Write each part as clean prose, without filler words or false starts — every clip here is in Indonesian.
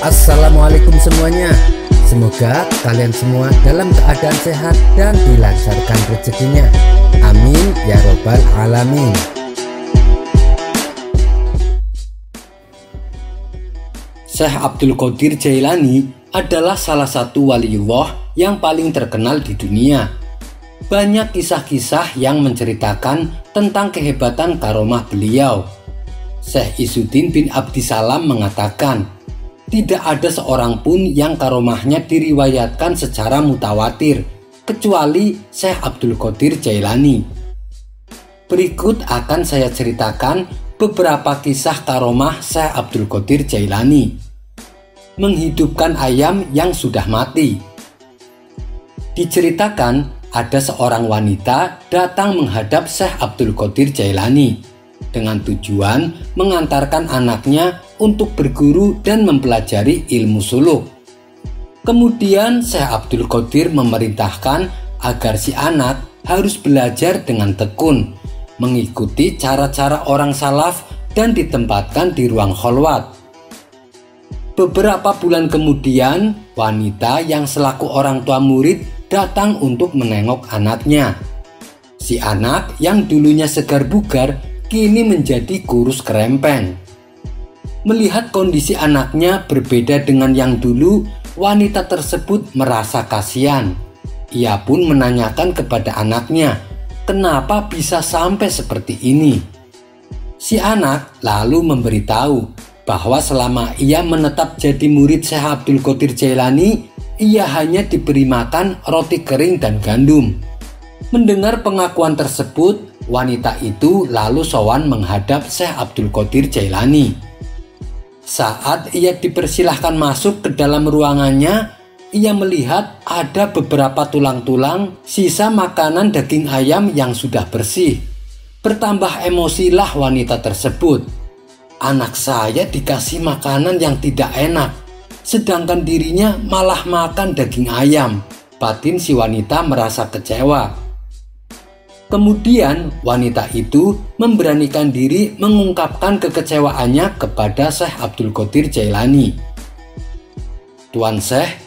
Assalamualaikum semuanya. Semoga kalian semua dalam keadaan sehat dan dilancarkan rezekinya. Amin ya robbal alamin. Syekh Abdul Qadir Jailani adalah salah satu waliullah yang paling terkenal di dunia. Banyak kisah-kisah yang menceritakan tentang kehebatan karomah beliau. Syekh Izzuddin bin Abdissalam mengatakan, tidak ada seorang pun yang karomahnya diriwayatkan secara mutawatir, kecuali Syekh Abdul Qadir Jailani. Berikut akan saya ceritakan beberapa kisah karomah Syekh Abdul Qadir Jailani. Menghidupkan ayam yang sudah mati. Diceritakan ada seorang wanita datang menghadap Syekh Abdul Qadir Jailani dengan tujuan mengantarkan anaknya untuk berguru dan mempelajari ilmu suluk. Kemudian Syekh Abdul Qadir memerintahkan agar si anak harus belajar dengan tekun, mengikuti cara-cara orang salaf dan ditempatkan di ruang kholwat. Beberapa bulan kemudian, wanita yang selaku orang tua murid datang untuk menengok anaknya. Si anak yang dulunya segar bugar kini menjadi kurus kerempeng. Melihat kondisi anaknya berbeda dengan yang dulu, wanita tersebut merasa kasihan. Ia pun menanyakan kepada anaknya, kenapa bisa sampai seperti ini? Si anak lalu memberitahu bahwa selama ia menetap jadi murid Syekh Abdul Qadir Jailani, ia hanya diberi makan roti kering dan gandum. Mendengar pengakuan tersebut, wanita itu lalu sowan menghadap Syekh Abdul Qadir Jailani. Saat ia dipersilahkan masuk ke dalam ruangannya, ia melihat ada beberapa tulang-tulang sisa makanan daging ayam yang sudah bersih. Bertambah emosilah wanita tersebut. Anak saya dikasih makanan yang tidak enak, sedangkan dirinya malah makan daging ayam. Batin si wanita merasa kecewa. Kemudian wanita itu memberanikan diri mengungkapkan kekecewaannya kepada Syekh Abdul Qadir Jailani. Tuan Syekh,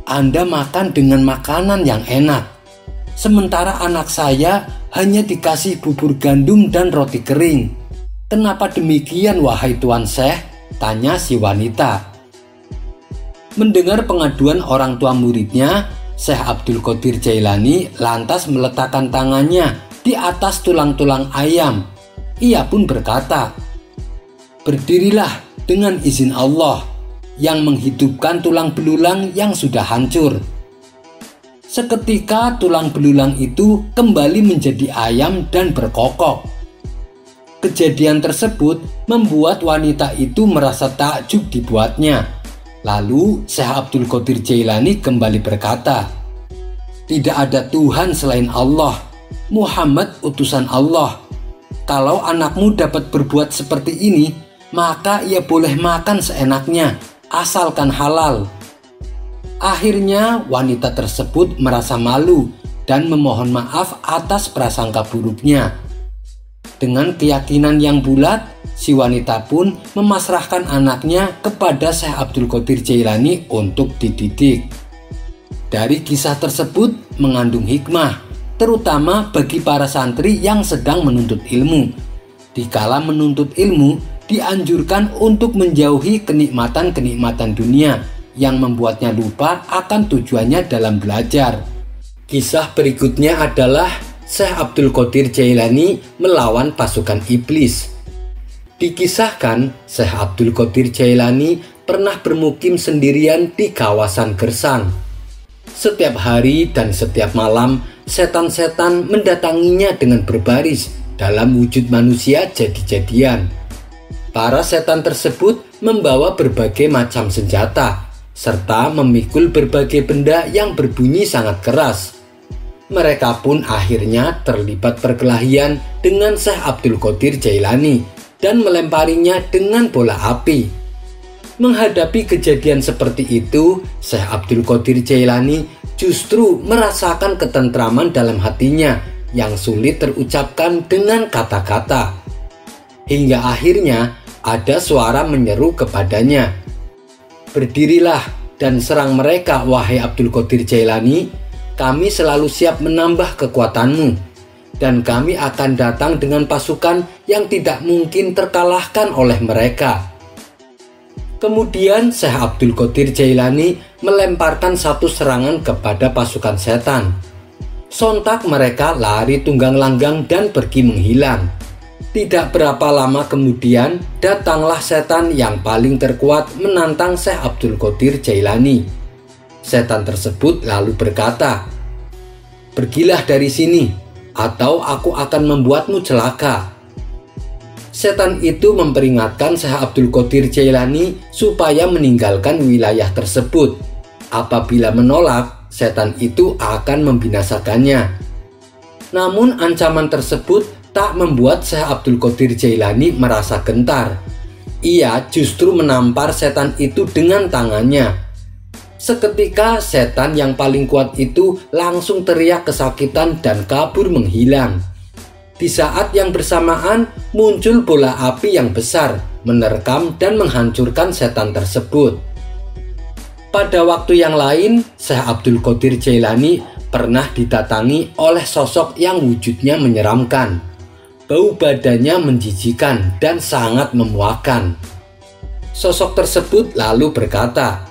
Anda makan dengan makanan yang enak, sementara anak saya hanya dikasih bubur gandum dan roti kering. Kenapa demikian wahai Tuan Syekh? Tanya si wanita. Mendengar pengaduan orang tua muridnya, Syekh Abdul Qadir Jailani lantas meletakkan tangannya di atas tulang-tulang ayam. Ia pun berkata, berdirilah dengan izin Allah yang menghidupkan tulang belulang yang sudah hancur. Seketika tulang belulang itu kembali menjadi ayam dan berkokok. Kejadian tersebut membuat wanita itu merasa takjub dibuatnya. Lalu Syekh Abdul Qadir Jailani kembali berkata, tidak ada Tuhan selain Allah, Muhammad utusan Allah. Kalau anakmu dapat berbuat seperti ini, maka ia boleh makan seenaknya, asalkan halal. Akhirnya wanita tersebut merasa malu dan memohon maaf atas prasangka buruknya. Dengan keyakinan yang bulat, si wanita pun memasrahkan anaknya kepada Syekh Abdul Qadir Jailani untuk dididik. Dari kisah tersebut mengandung hikmah, terutama bagi para santri yang sedang menuntut ilmu. Dikala menuntut ilmu, dianjurkan untuk menjauhi kenikmatan-kenikmatan dunia yang membuatnya lupa akan tujuannya dalam belajar. Kisah berikutnya adalah Syekh Abdul Qadir Jailani melawan pasukan iblis. Dikisahkan Syekh Abdul Qadir Jailani pernah bermukim sendirian di kawasan Gersang. Setiap hari dan setiap malam, setan-setan mendatanginya dengan berbaris dalam wujud manusia jadi-jadian. Para setan tersebut membawa berbagai macam senjata, serta memikul berbagai benda yang berbunyi sangat keras. Mereka pun akhirnya terlibat perkelahian dengan Syekh Abdul Qadir Jailani dan melemparinya dengan bola api. Menghadapi kejadian seperti itu, Syekh Abdul Qadir Jailani justru merasakan ketentraman dalam hatinya yang sulit terucapkan dengan kata-kata. Hingga akhirnya ada suara menyeru kepadanya, Berdirilah dan serang mereka, wahai Abdul Qadir Jailani. Kami selalu siap menambah kekuatanmu, dan kami akan datang dengan pasukan yang tidak mungkin terkalahkan oleh mereka." Kemudian Syekh Abdul Qadir Jailani melemparkan satu serangan kepada pasukan setan. Sontak mereka lari tunggang langgang dan pergi menghilang. Tidak berapa lama kemudian datanglah setan yang paling terkuat menantang Syekh Abdul Qadir Jailani. Setan tersebut lalu berkata, "Pergilah dari sini, atau aku akan membuatmu celaka." Setan itu memperingatkan Syekh Abdul Qadir Jailani supaya meninggalkan wilayah tersebut. Apabila menolak, setan itu akan membinasakannya. Namun ancaman tersebut tak membuat Syekh Abdul Qadir Jailani merasa gentar. Ia justru menampar setan itu dengan tangannya. Seketika setan yang paling kuat itu langsung teriak kesakitan dan kabur menghilang. Di saat yang bersamaan muncul bola api yang besar, menerkam dan menghancurkan setan tersebut. Pada waktu yang lain, Syekh Abdul Qadir Jailani pernah didatangi oleh sosok yang wujudnya menyeramkan. Bau badannya menjijikan dan sangat memuakkan. Sosok tersebut lalu berkata,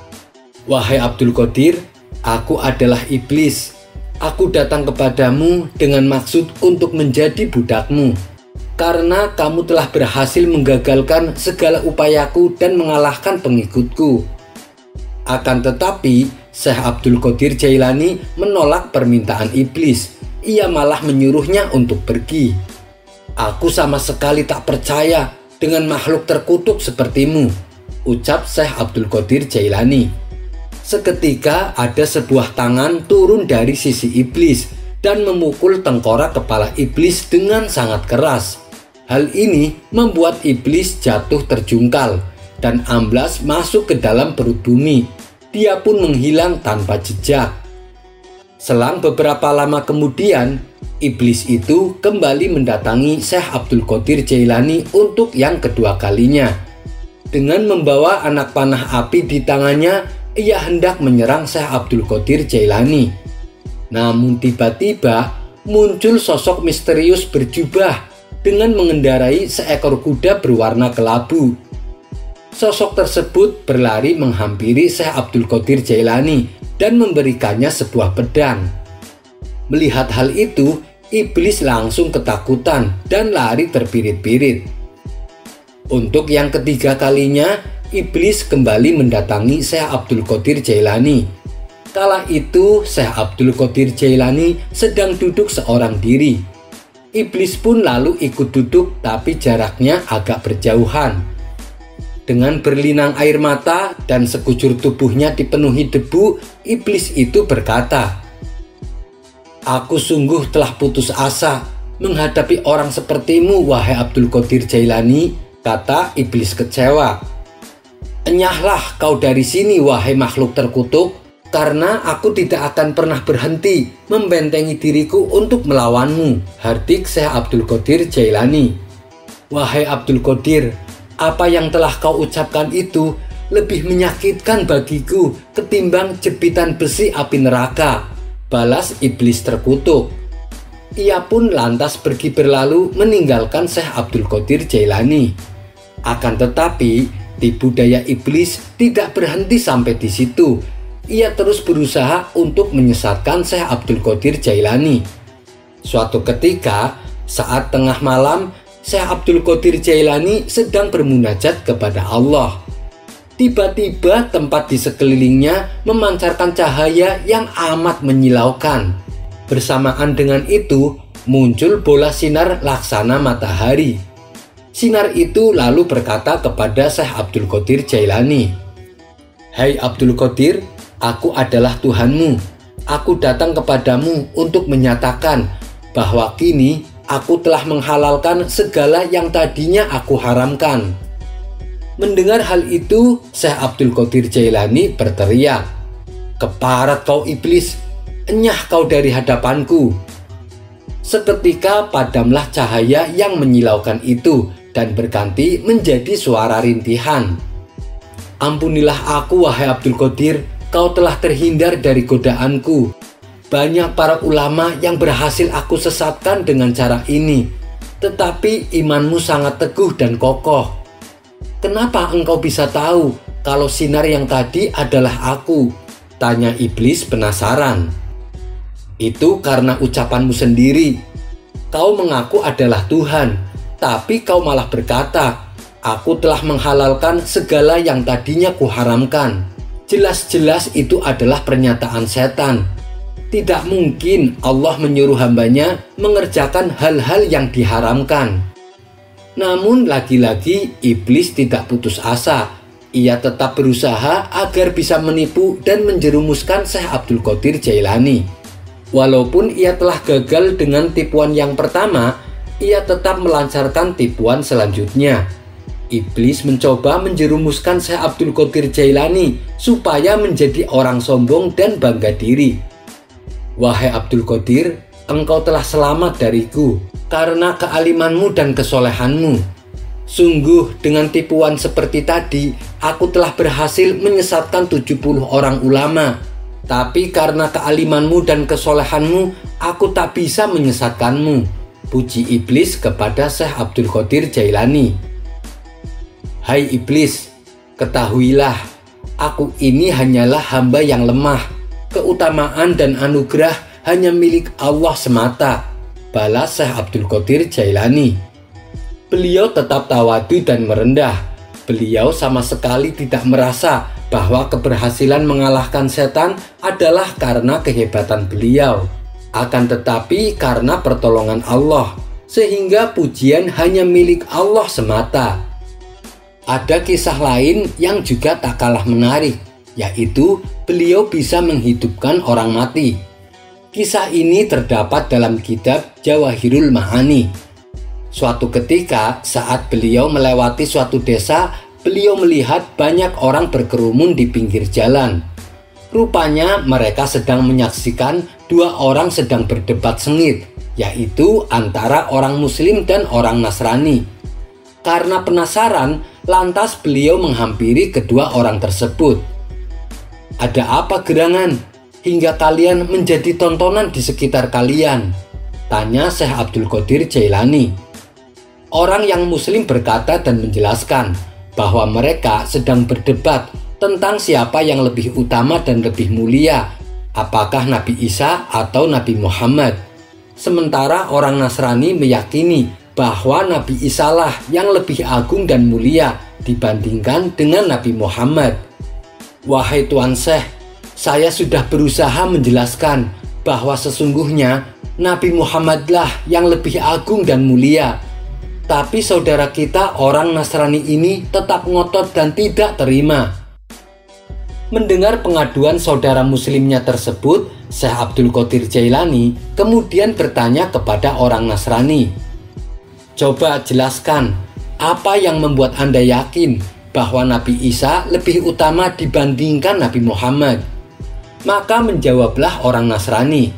"Wahai Abdul Qadir, aku adalah iblis. Aku datang kepadamu dengan maksud untuk menjadi budakmu, karena kamu telah berhasil menggagalkan segala upayaku dan mengalahkan pengikutku." Akan tetapi, Syekh Abdul Qadir Jailani menolak permintaan iblis. Ia malah menyuruhnya untuk pergi. "Aku sama sekali tak percaya dengan makhluk terkutuk sepertimu," ucap Syekh Abdul Qadir Jailani. Seketika ada sebuah tangan turun dari sisi iblis dan memukul tengkorak kepala iblis dengan sangat keras. Hal ini membuat iblis jatuh terjungkal dan amblas masuk ke dalam perut bumi. Dia pun menghilang tanpa jejak. Selang beberapa lama kemudian, iblis itu kembali mendatangi Syekh Abdul Qadir Jailani untuk yang kedua kalinya. Dengan membawa anak panah api di tangannya, ia hendak menyerang Syekh Abdul Qadir Jailani. Namun tiba-tiba muncul sosok misterius berjubah dengan mengendarai seekor kuda berwarna kelabu. Sosok tersebut berlari menghampiri Syekh Abdul Qadir Jailani dan memberikannya sebuah pedang. Melihat hal itu, iblis langsung ketakutan dan lari terpirit-pirit. Untuk yang ketiga kalinya, iblis kembali mendatangi Syekh Abdul Qadir Jailani. Kala itu Syekh Abdul Qadir Jailani sedang duduk seorang diri. Iblis pun lalu ikut duduk, tapi jaraknya agak berjauhan. Dengan berlinang air mata dan sekujur tubuhnya dipenuhi debu, iblis itu berkata, "Aku sungguh telah putus asa menghadapi orang sepertimu, wahai Abdul Qadir Jailani," kata iblis kecewa. "Enyahlah kau dari sini, wahai makhluk terkutuk, karena aku tidak akan pernah berhenti membentengi diriku untuk melawanmu," hardik Syekh Abdul Qadir Jailani. "Wahai Abdul Qadir, apa yang telah kau ucapkan itu lebih menyakitkan bagiku ketimbang jepitan besi api neraka," balas iblis terkutuk. Ia pun lantas pergi berlalu meninggalkan Syekh Abdul Qadir Jailani. Akan tetapi, tipu daya iblis tidak berhenti sampai di situ. Ia terus berusaha untuk menyesatkan Syekh Abdul Qadir Jailani. Suatu ketika, saat tengah malam, Syekh Abdul Qadir Jailani sedang bermunajat kepada Allah. Tiba-tiba tempat di sekelilingnya memancarkan cahaya yang amat menyilaukan. Bersamaan dengan itu, muncul bola sinar laksana matahari. Sinar itu lalu berkata kepada Syekh Abdul Qadir Jailani, "Hai Abdul Qadir, aku adalah Tuhanmu. Aku datang kepadamu untuk menyatakan bahwa kini aku telah menghalalkan segala yang tadinya aku haramkan." Mendengar hal itu, Syekh Abdul Qadir Jailani berteriak, "Keparat kau iblis, enyah kau dari hadapanku." Seketika padamlah cahaya yang menyilaukan itu dan berganti menjadi suara rintihan. Ampunilah aku, wahai Abdul Qadir, kau telah terhindar dari godaanku. Banyak para ulama yang berhasil aku sesatkan dengan cara ini, tetapi imanmu sangat teguh dan kokoh. Kenapa engkau bisa tahu kalau sinar yang tadi adalah aku? Tanya iblis penasaran. Itu karena ucapanmu sendiri. Kau mengaku adalah Tuhan, tapi kau malah berkata, aku telah menghalalkan segala yang tadinya kuharamkan. Jelas-jelas itu adalah pernyataan setan. Tidak mungkin Allah menyuruh hambanya mengerjakan hal-hal yang diharamkan. Namun lagi-lagi iblis tidak putus asa. Ia tetap berusaha agar bisa menipu dan menjerumuskan Syekh Abdul Qadir Jailani. Walaupun ia telah gagal dengan tipuan yang pertama, ia tetap melancarkan tipuan selanjutnya. Iblis mencoba menjerumuskan Syekh Abdul Qadir Jailani supaya menjadi orang sombong dan bangga diri. Wahai Abdul Qadir, engkau telah selamat dariku karena kealimanmu dan kesolehanmu. Sungguh dengan tipuan seperti tadi, aku telah berhasil menyesatkan 70 orang ulama. Tapi karena kealimanmu dan kesolehanmu, aku tak bisa menyesatkanmu. Puji iblis kepada Syekh Abdul Qadir Jailani. Hai iblis, ketahuilah, aku ini hanyalah hamba yang lemah. Keutamaan dan anugerah hanya milik Allah semata. Balas Syekh Abdul Qadir Jailani. Beliau tetap tawadu dan merendah. Beliau sama sekali tidak merasa bahwa keberhasilan mengalahkan setan adalah karena kehebatan beliau. Akan tetapi karena pertolongan Allah, sehingga pujian hanya milik Allah semata. Ada kisah lain yang juga tak kalah menarik, yaitu beliau bisa menghidupkan orang mati. Kisah ini terdapat dalam kitab Jawahirul Ma'ani. Suatu ketika saat beliau melewati suatu desa, beliau melihat banyak orang berkerumun di pinggir jalan. Rupanya mereka sedang menyaksikan dua orang sedang berdebat sengit, yaitu antara orang Muslim dan orang Nasrani. Karena penasaran, lantas beliau menghampiri kedua orang tersebut. Ada apa gerangan? Hingga kalian menjadi tontonan di sekitar kalian? Tanya Syekh Abdul Qadir Jailani. Orang yang Muslim berkata dan menjelaskan bahwa mereka sedang berdebat tentang siapa yang lebih utama dan lebih mulia, apakah Nabi Isa atau Nabi Muhammad. Sementara orang Nasrani meyakini bahwa Nabi Isa lah yang lebih agung dan mulia dibandingkan dengan Nabi Muhammad. Wahai Tuan Syekh, saya sudah berusaha menjelaskan bahwa sesungguhnya Nabi Muhammadlah yang lebih agung dan mulia. Tapi saudara kita orang Nasrani ini tetap ngotot dan tidak terima. Mendengar pengaduan saudara muslimnya tersebut, Syekh Abdul Qadir Jailani kemudian bertanya kepada orang Nasrani, coba jelaskan, apa yang membuat Anda yakin bahwa Nabi Isa lebih utama dibandingkan Nabi Muhammad? Maka menjawablah orang Nasrani,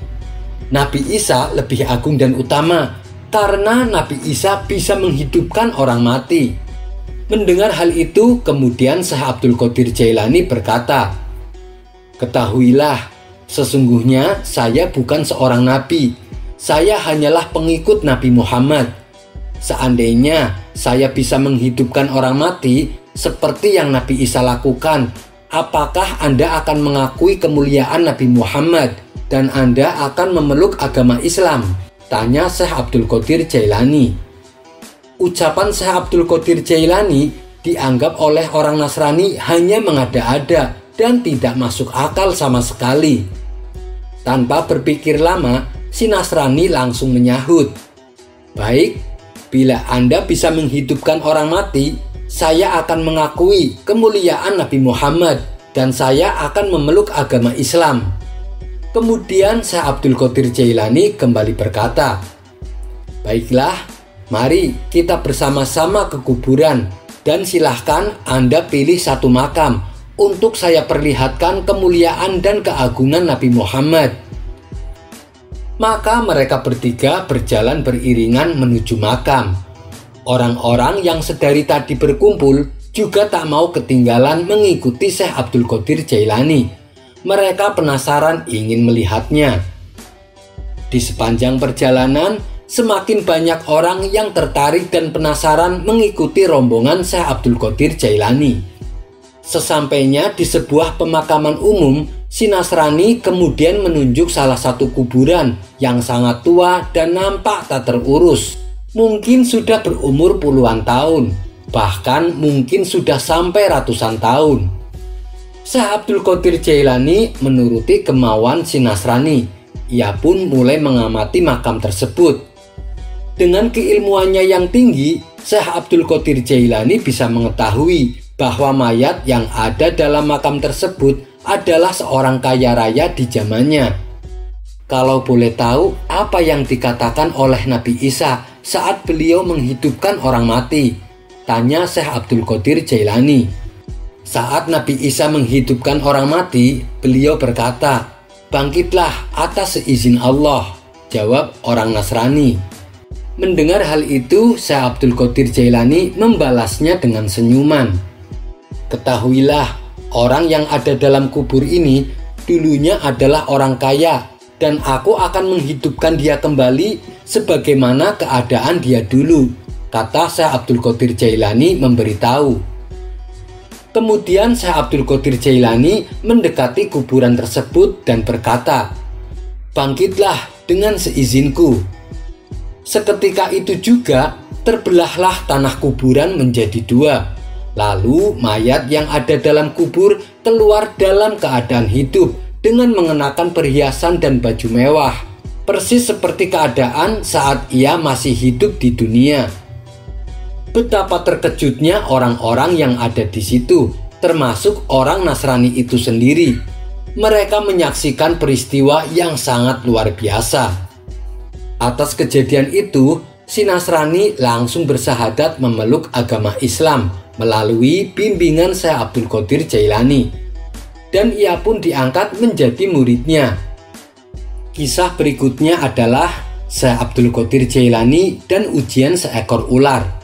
Nabi Isa lebih agung dan utama karena Nabi Isa bisa menghidupkan orang mati. Mendengar hal itu, kemudian Syekh Abdul Qadir Jailani berkata, ketahuilah, sesungguhnya saya bukan seorang nabi. Saya hanyalah pengikut Nabi Muhammad. Seandainya saya bisa menghidupkan orang mati seperti yang Nabi Isa lakukan, apakah Anda akan mengakui kemuliaan Nabi Muhammad dan Anda akan memeluk agama Islam? Tanya Syekh Abdul Qadir Jailani. Ucapan Syekh Abdul Qadir Jailani dianggap oleh orang Nasrani hanya mengada-ada dan tidak masuk akal sama sekali. Tanpa berpikir lama, si Nasrani langsung menyahut, baik, bila Anda bisa menghidupkan orang mati, saya akan mengakui kemuliaan Nabi Muhammad dan saya akan memeluk agama Islam. Kemudian Syekh Abdul Qadir Jailani kembali berkata, baiklah, mari kita bersama-sama ke kuburan dan silahkan Anda pilih satu makam untuk saya perlihatkan kemuliaan dan keagungan Nabi Muhammad. Maka mereka bertiga berjalan beriringan menuju makam. Orang-orang yang sedari tadi berkumpul juga tak mau ketinggalan mengikuti Syekh Abdul Qadir Jailani. Mereka penasaran ingin melihatnya. Di sepanjang perjalanan, semakin banyak orang yang tertarik dan penasaran mengikuti rombongan Syekh Abdul Qadir Jailani. Sesampainya di sebuah pemakaman umum, si Nasrani kemudian menunjuk salah satu kuburan yang sangat tua dan nampak tak terurus. Mungkin sudah berumur puluhan tahun, bahkan mungkin sudah sampai ratusan tahun. Syekh Abdul Qadir Jailani menuruti kemauan si Nasrani. Ia pun mulai mengamati makam tersebut. Dengan keilmuannya yang tinggi, Syekh Abdul Qadir Jailani bisa mengetahui bahwa mayat yang ada dalam makam tersebut adalah seorang kaya raya di zamannya. Kalau boleh tahu apa yang dikatakan oleh Nabi Isa saat beliau menghidupkan orang mati? Tanya Syekh Abdul Qadir Jailani. Saat Nabi Isa menghidupkan orang mati, beliau berkata, "Bangkitlah atas seizin Allah," jawab orang Nasrani. Mendengar hal itu, Syekh Abdul Qadir Jailani membalasnya dengan senyuman. "Ketahuilah, orang yang ada dalam kubur ini dulunya adalah orang kaya, dan aku akan menghidupkan dia kembali sebagaimana keadaan dia dulu," kata Syekh Abdul Qadir Jailani memberitahu. Kemudian Syekh Abdul Qadir Jailani mendekati kuburan tersebut dan berkata, "Bangkitlah dengan seizinku." Seketika itu juga terbelahlah tanah kuburan menjadi dua. Lalu mayat yang ada dalam kubur keluar dalam keadaan hidup dengan mengenakan perhiasan dan baju mewah, persis seperti keadaan saat ia masih hidup di dunia. Betapa terkejutnya orang-orang yang ada di situ, termasuk orang Nasrani itu sendiri. Mereka menyaksikan peristiwa yang sangat luar biasa. Atas kejadian itu, si Nasrani langsung bersahadat memeluk agama Islam melalui bimbingan Syekh Abdul Qadir Jailani, dan ia pun diangkat menjadi muridnya. Kisah berikutnya adalah Syekh Abdul Qadir Jailani dan ujian seekor ular.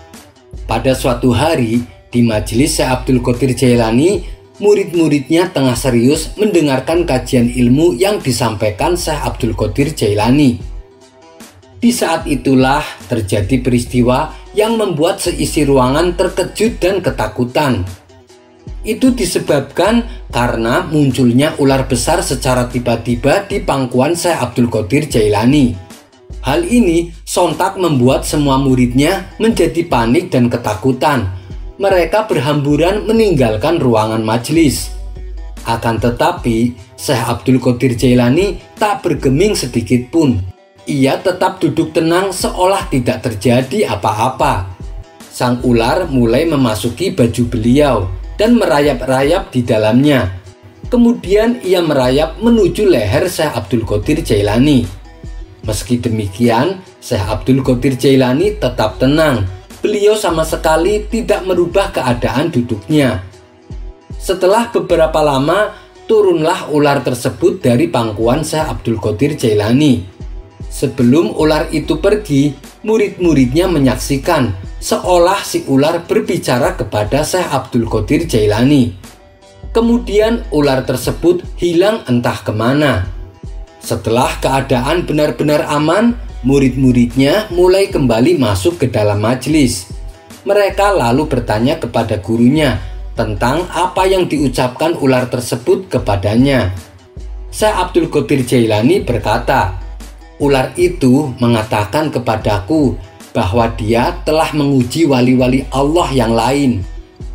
Pada suatu hari di majelis Syekh Abdul Qadir Jailani, murid-muridnya tengah serius mendengarkan kajian ilmu yang disampaikan Syekh Abdul Qadir Jailani. Di saat itulah terjadi peristiwa yang membuat seisi ruangan terkejut dan ketakutan. Itu disebabkan karena munculnya ular besar secara tiba-tiba di pangkuan Syekh Abdul Qadir Jailani. Hal ini sontak membuat semua muridnya menjadi panik dan ketakutan. Mereka berhamburan meninggalkan ruangan majelis. Akan tetapi, Syekh Abdul Qadir Jailani tak bergeming sedikit pun. Ia tetap duduk tenang seolah tidak terjadi apa-apa. Sang ular mulai memasuki baju beliau dan merayap-rayap di dalamnya. Kemudian ia merayap menuju leher Syekh Abdul Qadir Jailani. Meski demikian, Syekh Abdul Qadir Jailani tetap tenang. Beliau sama sekali tidak merubah keadaan duduknya. Setelah beberapa lama, turunlah ular tersebut dari pangkuan Syekh Abdul Qadir Jailani. Sebelum ular itu pergi, murid-muridnya menyaksikan seolah si ular berbicara kepada Syekh Abdul Qadir Jailani. Kemudian ular tersebut hilang entah kemana. Setelah keadaan benar-benar aman, murid-muridnya mulai kembali masuk ke dalam majelis. Mereka lalu bertanya kepada gurunya tentang apa yang diucapkan ular tersebut kepadanya. Syekh Abdul Qadir Jailani berkata, "Ular itu mengatakan kepadaku bahwa dia telah menguji wali-wali Allah yang lain.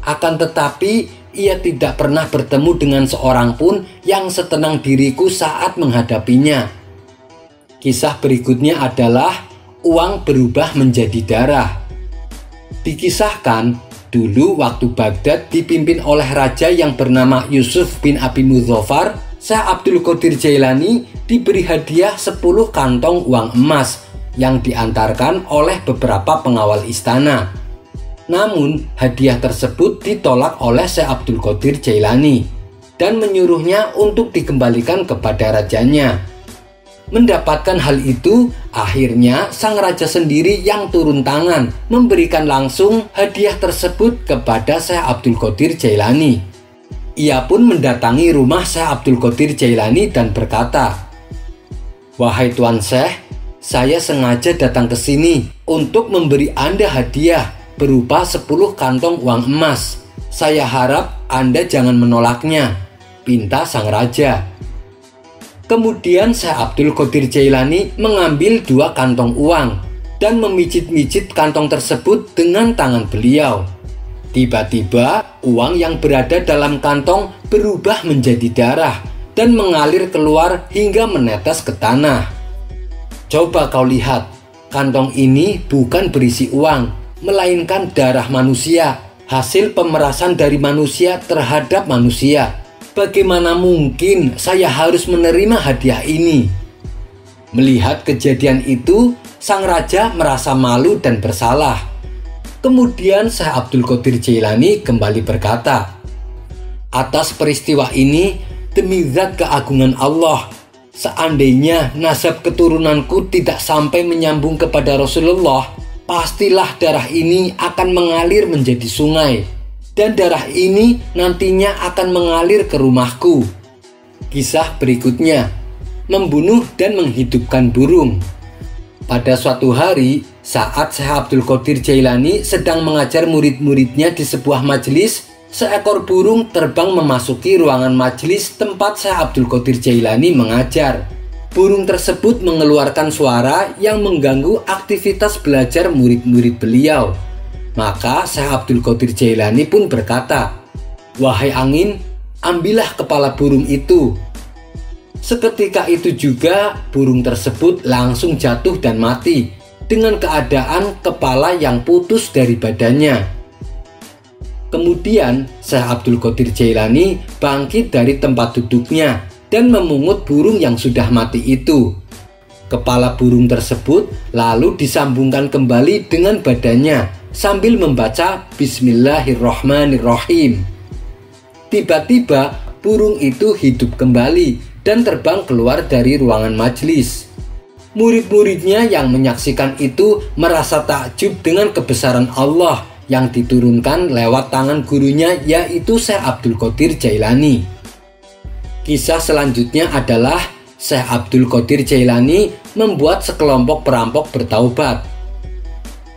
Akan tetapi ia tidak pernah bertemu dengan seorang pun yang setenang diriku saat menghadapinya." Kisah berikutnya adalah uang berubah menjadi darah. Dikisahkan, dulu waktu Baghdad dipimpin oleh raja yang bernama Yusuf bin Abi Mudzaffar, Syekh Abdul Qadir Jailani diberi hadiah 10 kantong uang emas yang diantarkan oleh beberapa pengawal istana. Namun, hadiah tersebut ditolak oleh Syekh Abdul Qadir Jailani dan menyuruhnya untuk dikembalikan kepada rajanya. Mendapatkan hal itu, akhirnya sang raja sendiri yang turun tangan memberikan langsung hadiah tersebut kepada Syekh Abdul Qadir Jailani. Ia pun mendatangi rumah Syekh Abdul Qadir Jailani dan berkata, "Wahai Tuan Syekh, saya sengaja datang ke sini untuk memberi Anda hadiah berupa 10 kantong uang emas. Saya harap Anda jangan menolaknya," pinta sang raja. Kemudian Syekh Abdul Qadir Jailani mengambil 2 kantong uang dan memijit-mijit kantong tersebut dengan tangan beliau. Tiba-tiba uang yang berada dalam kantong berubah menjadi darah dan mengalir keluar hingga menetes ke tanah. "Coba kau lihat, kantong ini bukan berisi uang, melainkan darah manusia, hasil pemerasan dari manusia terhadap manusia. Bagaimana mungkin saya harus menerima hadiah ini?" Melihat kejadian itu, sang raja merasa malu dan bersalah. Kemudian Syekh Abdul Qadir Jailani kembali berkata, "Atas peristiwa ini, demi zat keagungan Allah, seandainya nasab keturunanku tidak sampai menyambung kepada Rasulullah, pastilah darah ini akan mengalir menjadi sungai. Dan darah ini nantinya akan mengalir ke rumahku." Kisah berikutnya, membunuh dan menghidupkan burung. Pada suatu hari, saat Syekh Abdul Qadir Jailani sedang mengajar murid-muridnya di sebuah majelis, seekor burung terbang memasuki ruangan majelis tempat Syekh Abdul Qadir Jailani mengajar. Burung tersebut mengeluarkan suara yang mengganggu aktivitas belajar murid-murid beliau. Maka Syekh Abdul Qadir Jailani pun berkata, "Wahai angin, ambillah kepala burung itu." Seketika itu juga burung tersebut langsung jatuh dan mati dengan keadaan kepala yang putus dari badannya. Kemudian Syekh Abdul Qadir Jailani bangkit dari tempat duduknya dan memungut burung yang sudah mati itu. Kepala burung tersebut lalu disambungkan kembali dengan badannya sambil membaca Bismillahirrahmanirrahim. Tiba-tiba burung itu hidup kembali dan terbang keluar dari ruangan majelis. Murid-muridnya yang menyaksikan itu merasa takjub dengan kebesaran Allah yang diturunkan lewat tangan gurunya, yaitu Syekh Abdul Qadir Jailani. Kisah selanjutnya adalah Syekh Abdul Qadir Jailani membuat sekelompok perampok bertaubat.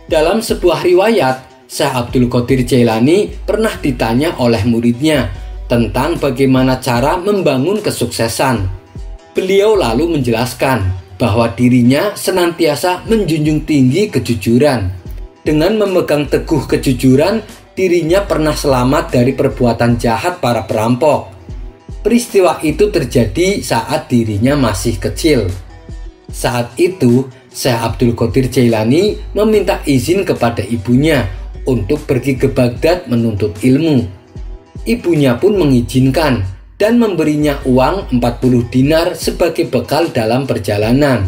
Dalam sebuah riwayat, Syekh Abdul Qadir Jailani pernah ditanya oleh muridnya tentang bagaimana cara membangun kesuksesan. Beliau lalu menjelaskan bahwa dirinya senantiasa menjunjung tinggi kejujuran. Dengan memegang teguh kejujuran, dirinya pernah selamat dari perbuatan jahat para perampok. Peristiwa itu terjadi saat dirinya masih kecil. Saat itu, Syekh Abdul Qadir Jailani meminta izin kepada ibunya untuk pergi ke Baghdad menuntut ilmu. Ibunya pun mengizinkan dan memberinya uang 40 dinar sebagai bekal dalam perjalanan.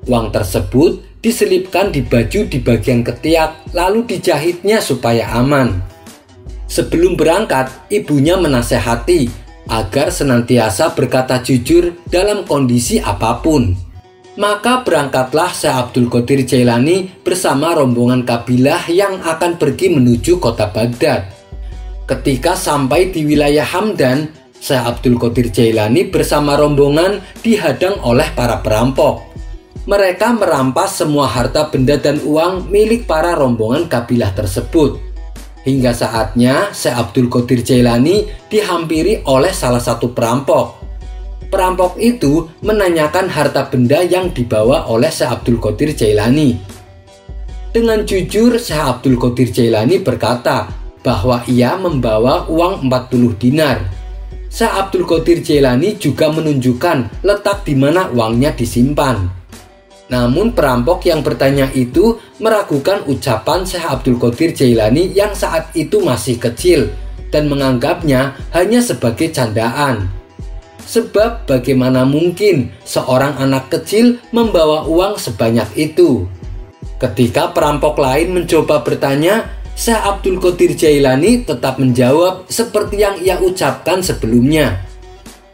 Uang tersebut diselipkan di baju di bagian ketiak lalu dijahitnya supaya aman. Sebelum berangkat, ibunya menasehati agar senantiasa berkata jujur dalam kondisi apapun. Maka berangkatlah Syekh Abdul Qadir Jailani bersama rombongan kabilah yang akan pergi menuju kota Baghdad. Ketika sampai di wilayah Hamdan, Syekh Abdul Qadir Jailani bersama rombongan dihadang oleh para perampok. Mereka merampas semua harta benda dan uang milik para rombongan kabilah tersebut. Hingga saatnya Syekh Abdul Qadir Jailani dihampiri oleh salah satu perampok. Perampok itu menanyakan harta benda yang dibawa oleh Syekh Abdul Qadir Jailani. Dengan jujur, Syekh Abdul Qadir Jailani berkata bahwa ia membawa uang 40 dinar. Syekh Abdul Qadir Jailani juga menunjukkan letak di mana uangnya disimpan. Namun perampok yang bertanya itu meragukan ucapan Syekh Abdul Qadir Jailani yang saat itu masih kecil dan menganggapnya hanya sebagai candaan. Sebab bagaimana mungkin seorang anak kecil membawa uang sebanyak itu? Ketika perampok lain mencoba bertanya, Syekh Abdul Qadir Jailani tetap menjawab seperti yang ia ucapkan sebelumnya.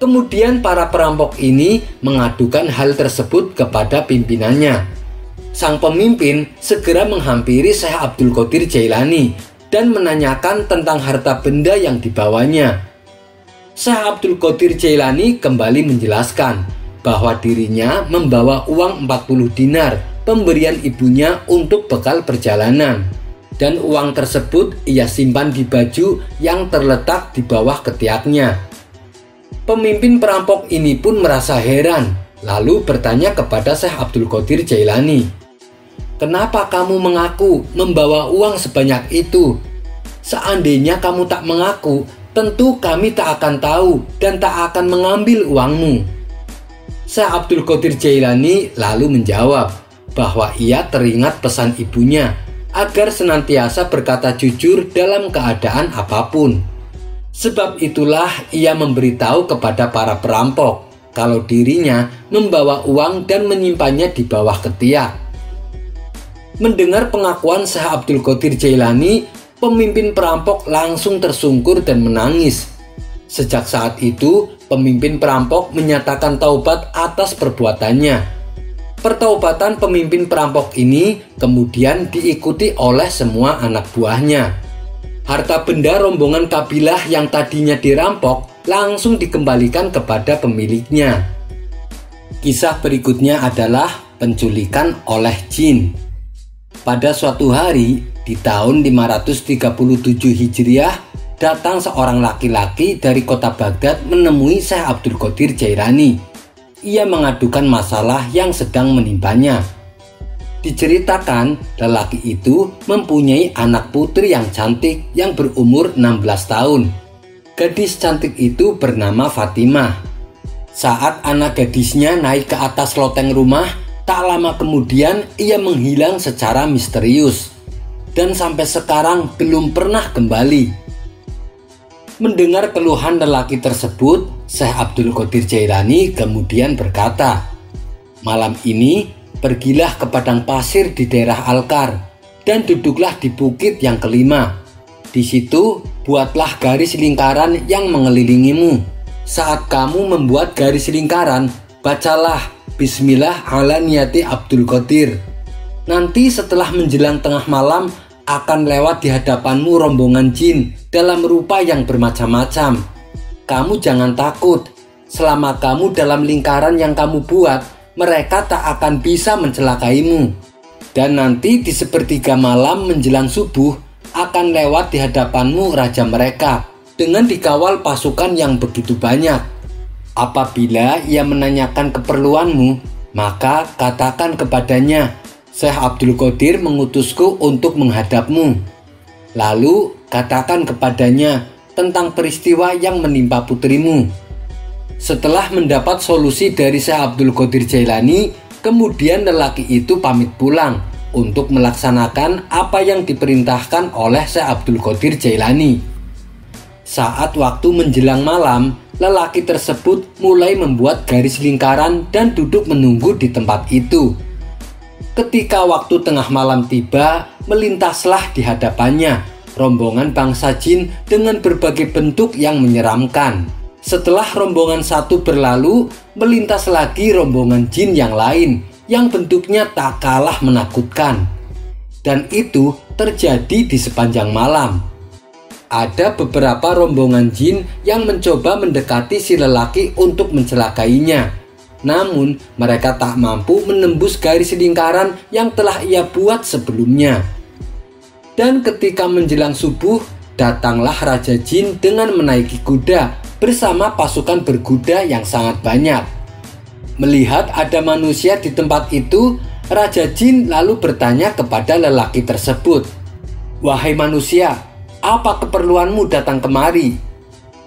Kemudian para perampok ini mengadukan hal tersebut kepada pimpinannya. Sang pemimpin segera menghampiri Syekh Abdul Qadir Jailani dan menanyakan tentang harta benda yang dibawanya. Syekh Abdul Qadir Jailani kembali menjelaskan bahwa dirinya membawa uang 40 dinar pemberian ibunya untuk bekal perjalanan, dan uang tersebut ia simpan di baju yang terletak di bawah ketiaknya. Pemimpin perampok ini pun merasa heran, lalu bertanya kepada Syekh Abdul Qadir Jailani, "Kenapa kamu mengaku membawa uang sebanyak itu? Seandainya kamu tak mengaku, tentu kami tak akan tahu dan tak akan mengambil uangmu." Syekh Abdul Qadir Jailani lalu menjawab bahwa ia teringat pesan ibunya agar senantiasa berkata jujur dalam keadaan apapun. Sebab itulah ia memberitahu kepada para perampok kalau dirinya membawa uang dan menyimpannya di bawah ketiak. Mendengar pengakuan Syekh Abdul Qadir Jailani, pemimpin perampok langsung tersungkur dan menangis. Sejak saat itu, pemimpin perampok menyatakan taubat atas perbuatannya. Pertaubatan pemimpin perampok ini kemudian diikuti oleh semua anak buahnya. Harta benda rombongan kabilah yang tadinya dirampok langsung dikembalikan kepada pemiliknya. Kisah berikutnya adalah penculikan oleh jin. Pada suatu hari di tahun 537 Hijriah, datang seorang laki-laki dari kota Baghdad menemui Syekh Abdul Qadir Jailani. Ia mengadukan masalah yang sedang menimpanya. Diceritakan lelaki itu mempunyai anak putri yang cantik yang berumur 16 tahun. Gadis cantik itu bernama Fatimah. Saat anak gadisnya naik ke atas loteng rumah, tak lama kemudian ia menghilang secara misterius dan sampai sekarang belum pernah kembali. Mendengar keluhan lelaki tersebut, Syekh Abdul Qadir Jailani kemudian berkata, "Malam ini pergilah ke padang pasir di daerah Alkar dan duduklah di bukit yang kelima. Di situ buatlah garis lingkaran yang mengelilingimu. Saat kamu membuat garis lingkaran, bacalah Bismillah ala niyati Abdul Qadir. Nanti setelah menjelang tengah malam akan lewat di hadapanmu rombongan jin dalam rupa yang bermacam-macam. Kamu jangan takut. Selama kamu dalam lingkaran yang kamu buat, mereka tak akan bisa mencelakaimu. Dan nanti di sepertiga malam menjelang subuh akan lewat di hadapanmu raja mereka dengan dikawal pasukan yang begitu banyak. Apabila ia menanyakan keperluanmu, maka katakan kepadanya, Syekh Abdul Qadir mengutusku untuk menghadapmu. Lalu katakan kepadanya tentang peristiwa yang menimpa putrimu." Setelah mendapat solusi dari Syekh Abdul Qadir Jailani, kemudian lelaki itu pamit pulang untuk melaksanakan apa yang diperintahkan oleh Syekh Abdul Qadir Jailani. Saat waktu menjelang malam, lelaki tersebut mulai membuat garis lingkaran dan duduk menunggu di tempat itu. Ketika waktu tengah malam tiba, melintaslah di hadapannya rombongan bangsa jin dengan berbagai bentuk yang menyeramkan. Setelah rombongan satu berlalu, melintas lagi rombongan jin yang lain yang bentuknya tak kalah menakutkan. Dan itu terjadi di sepanjang malam. Ada beberapa rombongan jin yang mencoba mendekati si lelaki untuk mencelakainya. Namun mereka tak mampu menembus garis lingkaran yang telah ia buat sebelumnya. Dan ketika menjelang subuh, datanglah Raja Jin dengan menaiki kuda bersama pasukan berkuda yang sangat banyak. Melihat ada manusia di tempat itu, Raja Jin lalu bertanya kepada lelaki tersebut, "Wahai manusia, apa keperluanmu datang kemari?"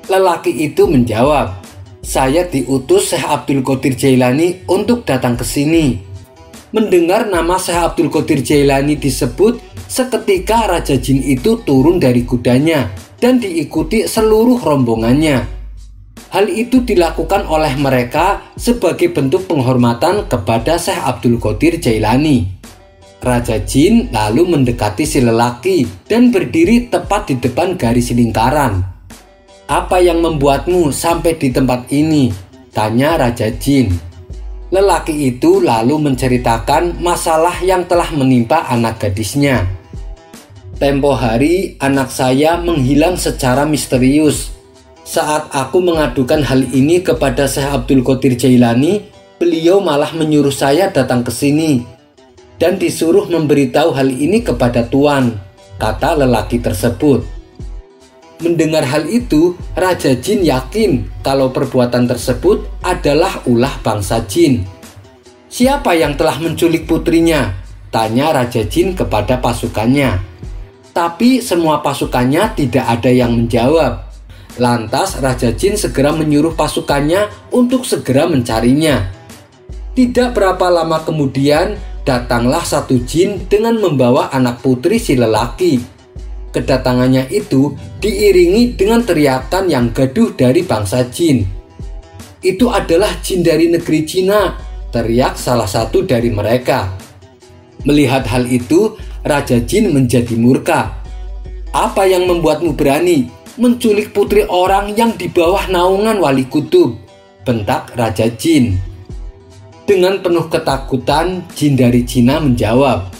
Lelaki itu menjawab, "Saya diutus Syekh Abdul Qadir Jailani untuk datang ke sini." Mendengar nama Syekh Abdul Qadir Jailani disebut, seketika Raja Jin itu turun dari kudanya dan diikuti seluruh rombongannya. Hal itu dilakukan oleh mereka sebagai bentuk penghormatan kepada Syekh Abdul Qadir Jailani. Raja Jin lalu mendekati si lelaki dan berdiri tepat di depan garis lingkaran. "Apa yang membuatmu sampai di tempat ini?" tanya Raja Jin. Lelaki itu lalu menceritakan masalah yang telah menimpa anak gadisnya. "Tempo hari anak saya menghilang secara misterius. Saat aku mengadukan hal ini kepada Syekh Abdul Qadir Jailani, beliau malah menyuruh saya datang ke sini dan disuruh memberitahu hal ini kepada Tuan," kata lelaki tersebut. Mendengar hal itu, Raja Jin yakin kalau perbuatan tersebut adalah ulah bangsa jin. "Siapa yang telah menculik putrinya?" tanya Raja Jin kepada pasukannya. Tapi semua pasukannya tidak ada yang menjawab. Lantas Raja Jin segera menyuruh pasukannya untuk segera mencarinya. Tidak berapa lama kemudian, datanglah satu jin dengan membawa anak putri si lelaki. Kedatangannya itu diiringi dengan teriakan yang gaduh dari bangsa jin. "Itu adalah jin dari negeri Cina," teriak salah satu dari mereka. Melihat hal itu, Raja Jin menjadi murka. "Apa yang membuatmu berani menculik putri orang yang di bawah naungan Wali Kutub?" bentak Raja Jin. Dengan penuh ketakutan, jin dari Cina menjawab,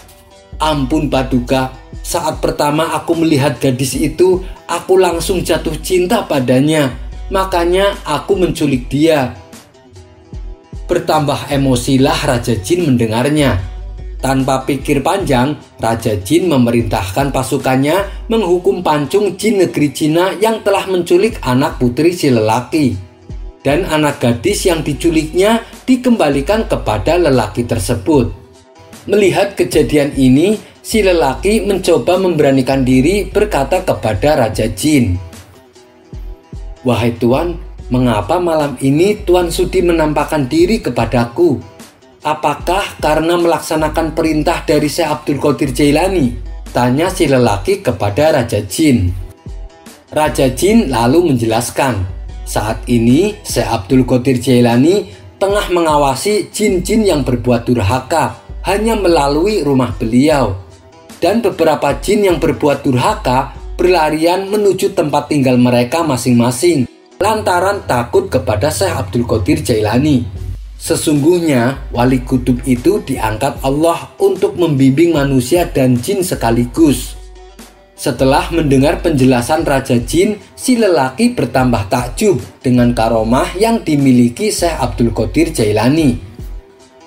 "Ampun Paduka, saat pertama aku melihat gadis itu, aku langsung jatuh cinta padanya. Makanya aku menculik dia." Bertambah emosilah Raja Jin mendengarnya. Tanpa pikir panjang, Raja Jin memerintahkan pasukannya menghukum pancung jin negeri Cina yang telah menculik anak putri si lelaki. Dan anak gadis yang diculiknya dikembalikan kepada lelaki tersebut. Melihat kejadian ini, si lelaki mencoba memberanikan diri berkata kepada Raja Jin, "Wahai Tuan, mengapa malam ini Tuan sudi menampakkan diri kepadaku? Apakah karena melaksanakan perintah dari Syekh Abdul Qadir Jailani?" tanya si lelaki kepada Raja Jin. Raja Jin lalu menjelaskan, saat ini Syekh Abdul Qadir Jailani tengah mengawasi jin-jin yang berbuat durhaka hanya melalui rumah beliau. Dan beberapa jin yang berbuat durhaka berlarian menuju tempat tinggal mereka masing-masing lantaran takut kepada Syekh Abdul Qadir Jailani. Sesungguhnya Wali Kutub itu diangkat Allah untuk membimbing manusia dan jin sekaligus. Setelah mendengar penjelasan Raja Jin, si lelaki bertambah takjub dengan karomah yang dimiliki Syekh Abdul Qadir Jailani.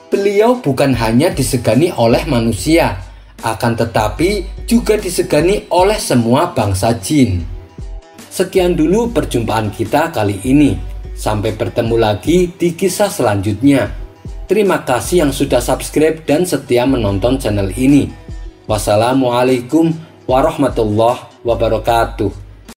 Beliau bukan hanya disegani oleh manusia, akan tetapi juga disegani oleh semua bangsa jin. Sekian dulu perjumpaan kita kali ini. Sampai bertemu lagi di kisah selanjutnya. Terima kasih yang sudah subscribe dan setia menonton channel ini. Wassalamualaikum warahmatullahi wabarakatuh.